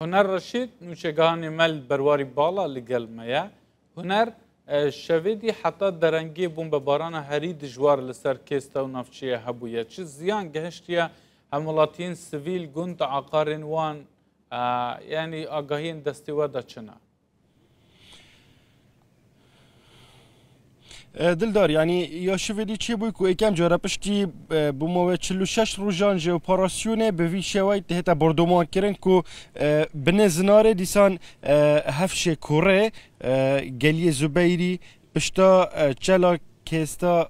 هنر رشید نوچگان مل برواری بالا لگل میا هنر شویدی حتی درنگی بوم به باران هری دجوار لسر کستا و نفچیه هبویه چه زیان گهشتیه همولاتین سویل گند عقارن وان یعنی آگاهین دستیوه دا چنه دلدار يعني يا شوفيدي تشي بويكو ايكام جارا بشتي بمو 46 روجان جي اوبراسيون بفي شوي تهتا بردومان كرن كو بنزناره ديسان هفشه كوري گلي زبيري بشتا چلا کستا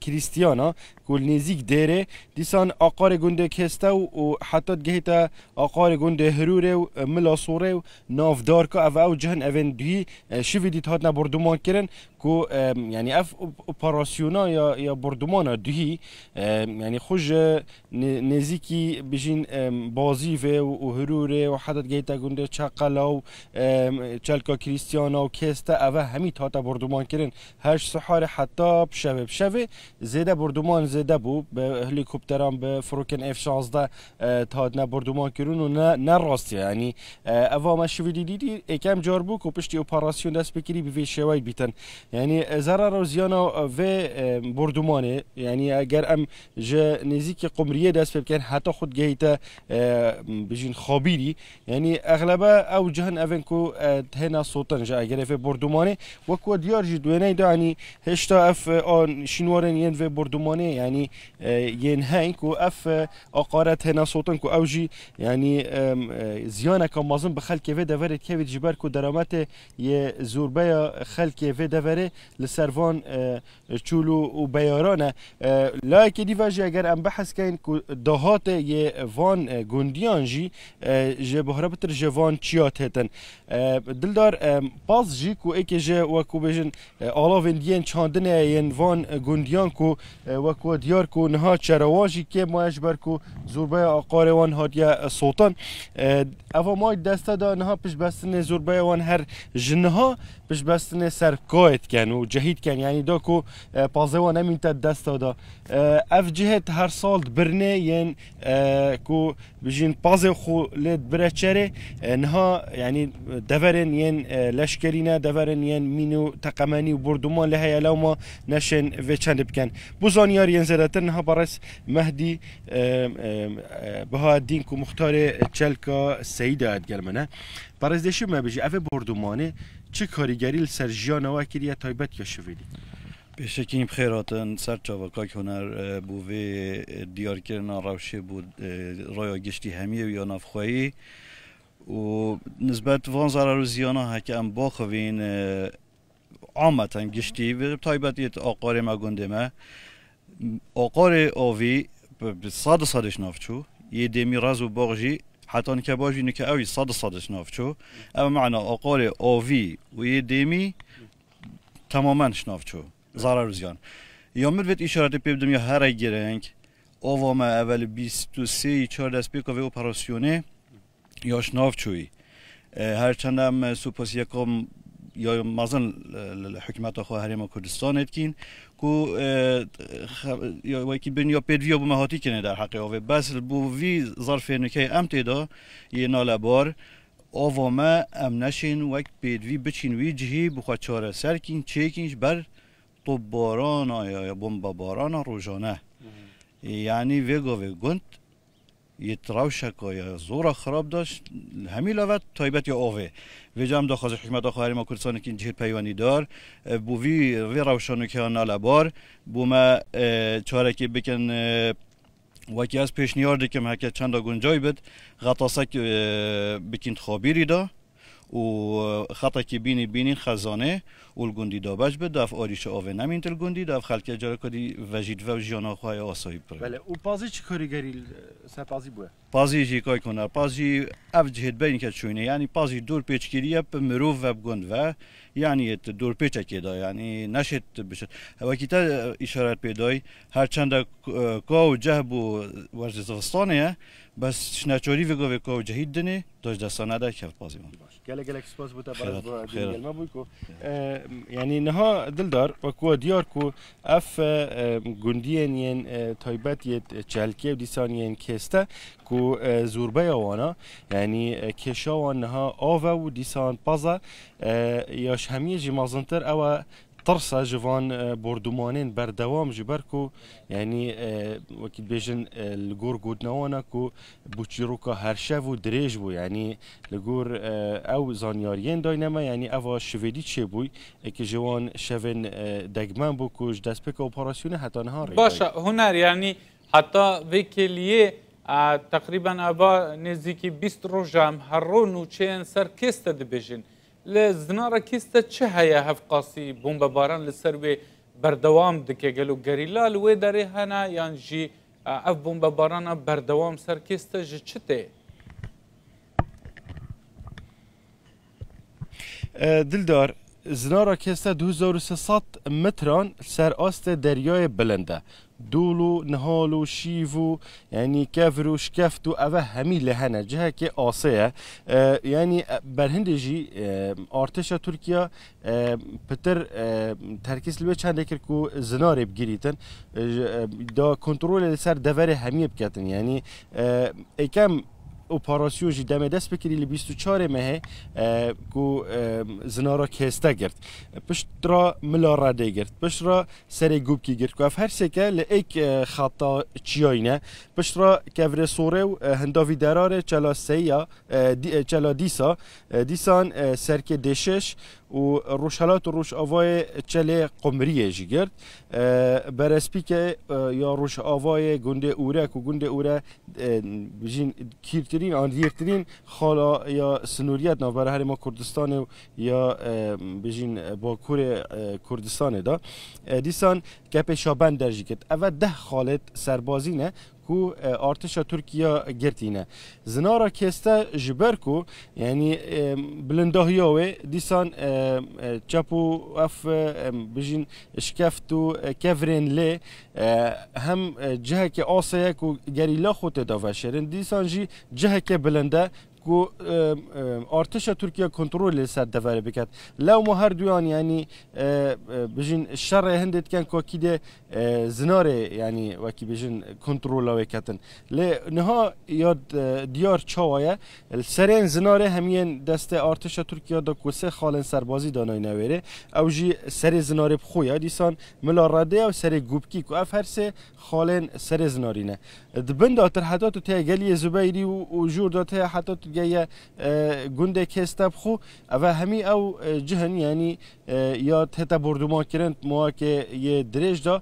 کریستیانا کل نزیک داره دیسان آقار گنده کستا و حتی گهیتا آقار گنده هروره و ملاسوره و نافدار که او جهن اوین دوی شویدیت هات نبردومان کرن که یعنی اف اپراسیونا یا بردومانا دوی یعنی خوش نزیکی بجین بازیفه و هروره و حتی گهیتا گنده چاقلا و چلکا کریستیانا و کستا او همیت هات بردومان کرن هش سحار حتی بشوه زیده بردومان زیده بو به هلیکوپتران به فروکن F-16 تادنا بردومان کرون و نه راستی یعنی اوا ما شویدی دیدی اکم جار بو که پشتی اپراسیون دست بکری به شواید بیتن یعنی ضرر و زیانا و بردومانه یعنی اگر ام جه نزیک قمریه دست بکن حتی خود گهیتا بجین خابیری یعنی اغلبه او جهن اوین کو هنا صوتن جا اگر في بردومانه وكو ديار جدوينه دعني هشتا اف آن شنوارن ين في بردومانه يعني ين هين كو اف اقارت هنا صوتن كو اوجي يعني زيانه كمازن بخلك في دفرت كيف جبر كو درامات ي زوربيا خلك في دفره لسرفان چولو و بيارانه لا كي ديفاجي اگر ام بحث كاين كو دهات ي فان گونديان جي جه بهربتر جوان چيات هتن دلدار باز جي كو ايكي جه وكو بيجن آلاوين ديان چاندنه ين وان گونديان كو وكو ديار كو نها چرواجي كي ماش بر كو زوربايا آقار وان هاديا صوتان اوا ماي دسته دا نها پش بستن زوربايا وان هر جنها پش بستن سرکایت کن و جهید کن یعنی دا كو پازه وان امين تا دسته دا اف جهت هر سال برنه ين كو بجين پازه خو لد برچره نها يعني دفرن ين لشکرینه دفرن ين مينو تقماني و بردومان لهيا لو ما نشن في چند بكن بوزانيار ين زراتر نها برس مهدي بها الدين كو مختار چلكا السيدة ادگرمنه برس دشو ما بجي اف بردومانه چه کاریگری لسر جیانا و کریه تایبت یا شویدی؟ بشکیم خیراتن سر چاوکاک هنر بووی دیار کردن روشه بود رای گشتی همیه و یا نفخوایی و نسبت وان ضرر و زیانا هک ام باخوین عامتا گشتی و تایبت آقار ما گنده ما آقار آوی صادش نافچو یه دمی راز و باغجی حتى انك باجي انك اوي صاد شنافچو اما معنى اقار اوفي ويديمي تماما شنافچو ضرر زيان يوم الوقت اشارات بيبدم يا هر گرنگ اووا ما اول 23 4 دست بيكو في اوپراسيونه يا شنافچوي هر چندم سوپاس يكم یا مازن حکومت خو هرم کردستان اتکین کو یا وکی بنیا پدویا بو مهاتی کنه در حق اوه بس بو وی ظرف نکه امتدا یه نالبار اوه ما ام نشین وک پدوی بچین وی جهی بخوا چاره سرکین چیکینش بر طباران یا بمباران روزانه یعنی وگو گند یتراوشک یا زور خراب داشت همین لوت تایبت یا اوه و جام داخل حکومت آخری ما کردستان که جهت پیوانی دار بو وی روشانو که نال بار بو ما چاره که بکن وکی از پیشنهاد که هک چند گنجای بد غطاسک بکن خابیری دا و خطا که بینین خزانه اول گندی دابج بد داف آریش آوه نمین تل گندی داف خلک جاره کدی وجید و جانا خواه آسایی پر. بله و پازی چی کاریگری سپازی بوده؟ پازی جی کای کنه پازی افجهت بین که چونه یعنی پازی دور پیچگیریه به مروف و گند و یعنی دور پیچه که دا یعنی نشد بشه وقتی تا اشارت پیدای هر چند کا و جهب و ورزستانه بس شناچوری و گوه که جهید دنی داشت دستانه ده کفت بازی من گله سپاس بوده خیرات، برای خیرات. ما بوی کو یعنی نها دلدار و کو دیار کو اف گندین ین تایبت یه چلکه و دیسان ین کسته کو زوربه وانا یعنی کشاوان نها آوه و دیسان پازه یاش همیه جی مازنتر او ترسا جوان بردومانین بردوام جبر کو یعنی وقتی بیشن لگور گودنوانا کو بوچیروکا هر شب و دریج بو یعنی لگور او زانیارین داینما یعنی او شویدی چه بوی که جوان شون دگمان بو کوش دست پک اپراسیون حتی نهار باشه هنر یعنی حتی وکیلیه تقریبا ابا نزدیکی 20 روزم هر رو نوچین سر کست دبیجن لزنارا کیستا چه هيا هف قاسی بومبا باران لسر و بردوام دکه گلو گریلا لوی داره هنا یان جی اف بومبا باران بردوام سر کیستا جی چته؟ دلدار زنارا کسته 2300 متران سر آست دریای بلنده دولو نهالو شیفو یعنی کفرو شکفتو اوه همی لهنه جهه که آسیه یعنی برهنده جی ارتش ترکیه پتر ترکیز لوی چنده کرد که زناره بگیریتن دا کنترول سر دوره همی بکتن یعنی ایکم اپراسیون جی دم دست بکری لی 24 ماه کو زنارا کسته گرد پشت را ملا راده گرد پشت را سر گوب کی گرد کو اف هر سکه لی ایک خطا چیاینه پشت را کفر سوره و هنداوی دراره چلا سیا چلا دیسان سرک دشش و روشالات و روش آوای چله قمریه جی گرد برسپی که یا روش آوای گنده اوره که گنده اوره بجین کیرترین آندیرترین خالا یا سنوریت نو برای ما کردستان یا بجین باکور کردستان دا دیسان گپ شابند درجی کرد اول 10 خالت سربازی نه کو ارتش ترکیه گرتینه زنارا کسته جبر کو یعنی بلنداهیاوه دیسان چپو اف بجین شکفتو کفرین لی هم جهه که آسیه کو گریلا خود داوه شرین دیسان جی جهه که بلنده کو ارتش ترکیه کنترل سر دوره بکد لو ما هر دویان یعنی بجین شر هندت کن کو کیده زناره یعنی وکی بجین کنترل وکتن ل نها یاد دیار چاوایه سرین زناره همین دست ارتش ترکیه دا کوسه خالن سربازی دانای نویره او جی سر زناره بخویا دیسان ملا راده و سر گوبکی کو اف هر سه خالن سر زنارینه دبند اتر حدات ته گلی زبیری و جور دات حدات جايه گنده کستب خو او همی او جهن یعنی یا تهتا بردومان کرند ما که یه درج دا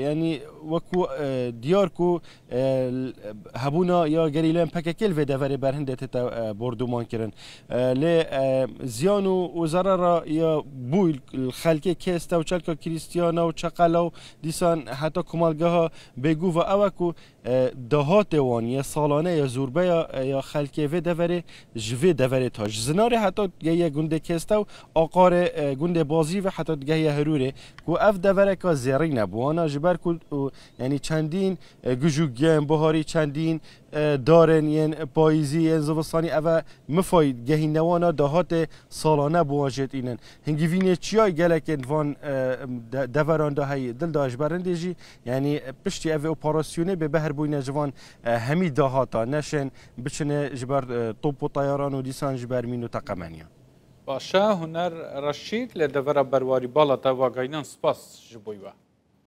یعنی وکو دیار کو هبونا یا گریلن پککل و دوره برهنده تهتا بردومان کرند ل زیانو و ضرر یا بوی خلک کست و چلکا کریستیانا و چقلا دیسان حتی کمالگاه بگو و اوکو دهات وان یا سالانه یا زوربه یا خلک و دوره جوی دوره تاج زناره حتی گیه گنده کسته و آقار گنده بازی و حتی گیه هروره کو اف دوره که زیرین بوانا جبر کل یعنی چندین گجوگیم بهاری چندین دارن ین پاییزی ین زوستانی اوه مفاید گهی نوانا دهات سالانه بواجد اینن هنگی وینه چیای گلکن وان دوران ده هی دل داش برنده جی یعنی پشتی اوه اپراسیونه به بهر بوینه جوان همی دهاتا نشن بچنه جبر طوب و طیاران و دیسان جبر مینو تقمانیا باشه هنر رشید لدور برواری بالا تا واقعینا سپاس جبویوه